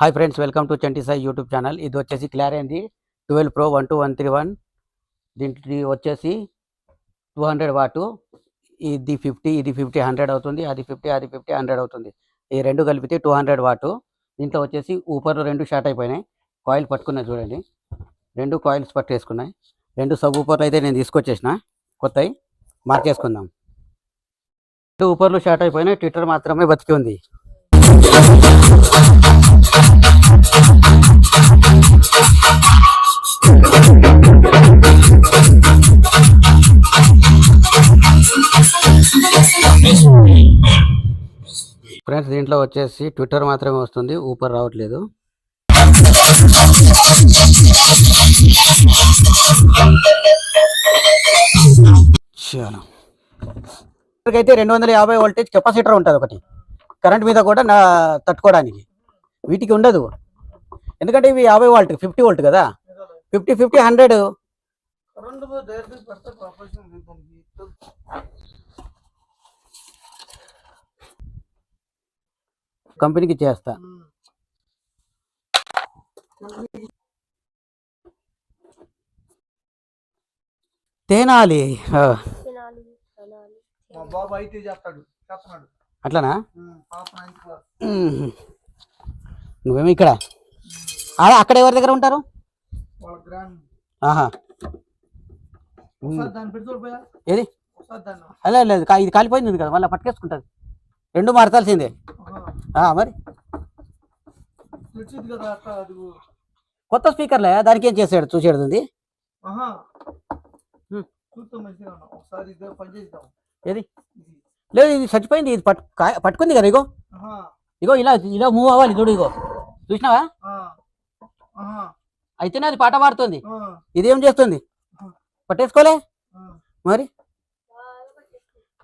Hi friends, welcome to Chanti Sai YouTube channel. ఇది వచ్చేసి క్లారెన్ది 12 Pro 12131. దీంట్లో వచ్చేసి 200 వాటు. ఇది 50, ఇది 50, 100 అవుతుంది. అది 50, అది 50, 100 అవుతుంది. ఈ రెండు కలిపితే 200 వాటు. దీంట్లో వచ్చేసి ఊపర్లు రెండు షార్ట్ అయిపోయినాయి. కాయిల్ పట్టుకున్నాయి చూడండి, రెండు కాయిల్స్ పట్టేసుకున్నాయి. రెండు సబ్ ఊపర్లు అయితే నేను తీసుకొచ్చేసిన కొత్తవి మార్చేసుకుందాం. రెండు ఊపర్లు షార్ట్ అయిపోయినాయి, ట్విట్టర్ మాత్రమే బతికి ఉంది. ఫ్రెండ్స్, దీంట్లో వచ్చేసి ట్విట్టర్ మాత్రమే వస్తుంది, ఊపర్ రావట్లేదు. అయితే 250 వోల్టేజ్ కెపాసిటర్ ఉంటుంది ఒకటి, కరెంట్ మీద కూడా తట్టుకోవడానికి. వీటికి ఉండదు, ఎందుకంటే ఇవి 50 వాల్ట్ 50 వోల్ట్ కదా. 50, 50, 100 కంపెనీకి చేస్తా. తేనాలి అట్లానా? నువ్వేమో ఇక్కడ అక్కడ ఎవరి దగ్గర ఉంటారు? ఏది అలా లేదు, ఇది కాలిపోయింది కదా, మళ్ళీ పట్టుకేసుకుంటుంది. రెండు మార్చాల్సిందే మరి. కొత్త స్పీకర్లే, దానికి ఏం చేసాడు చూసేది. ఏది లేదు, ఇది చచ్చిపోయింది. ఇది పట్టుకుంది కదా, ఇగో ఇగో ఇలా ఇలా మూవ్ అవ్వాలి చూడు. ఇగో చూసినావా? అయితేనే అది పాట పాడుతుంది. ఇదేం చేస్తుంది? పట్టేసుకోలే మరి.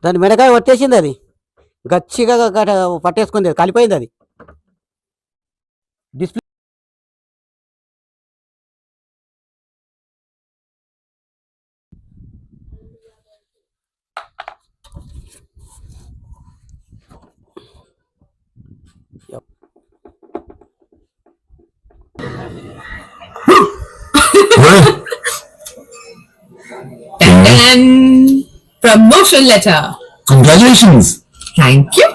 దాని మెడకాయ వచ్చేసింది, అది గచ్చిగా పట్టేసుకుంది, అది కాలిపోయింది. అది display and promotion letter. Congratulations. Thank you.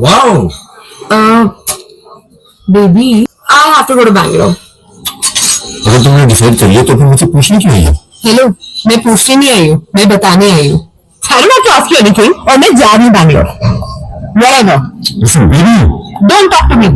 Wow. Baby, I have to go to Bangalore. अगर तुमने डिसाइड कर लिया तो फिर मुझे पूछने क्यों आई? Hello, मैं पूछने नहीं आई हूँ, मैं बताने आई हूँ. I don't have to ask you anything, और मैं जा रही हूँ Bangalore. Wherever. Listen, baby. Don't talk to me.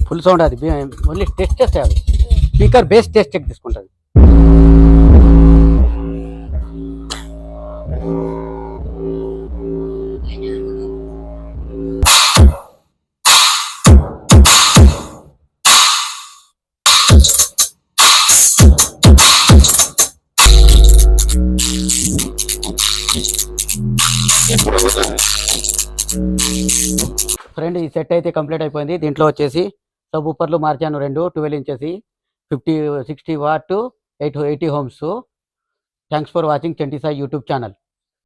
Full sound. అది ఓన్లీ టెస్ట్ అది స్పీకర్ బేస్ టెస్ట్ చెక్ తీసుకుంటుంది. ఫ్రెండ్ ఈ సెట్ అయితే కంప్లీట్ అయిపోయింది. దీంట్లో వచ్చేసి సబ్ ఊపర్లు మార్చాను 2 12 inches 60 what 80 homes. Thanks for watching Chanti Sai YouTube channel.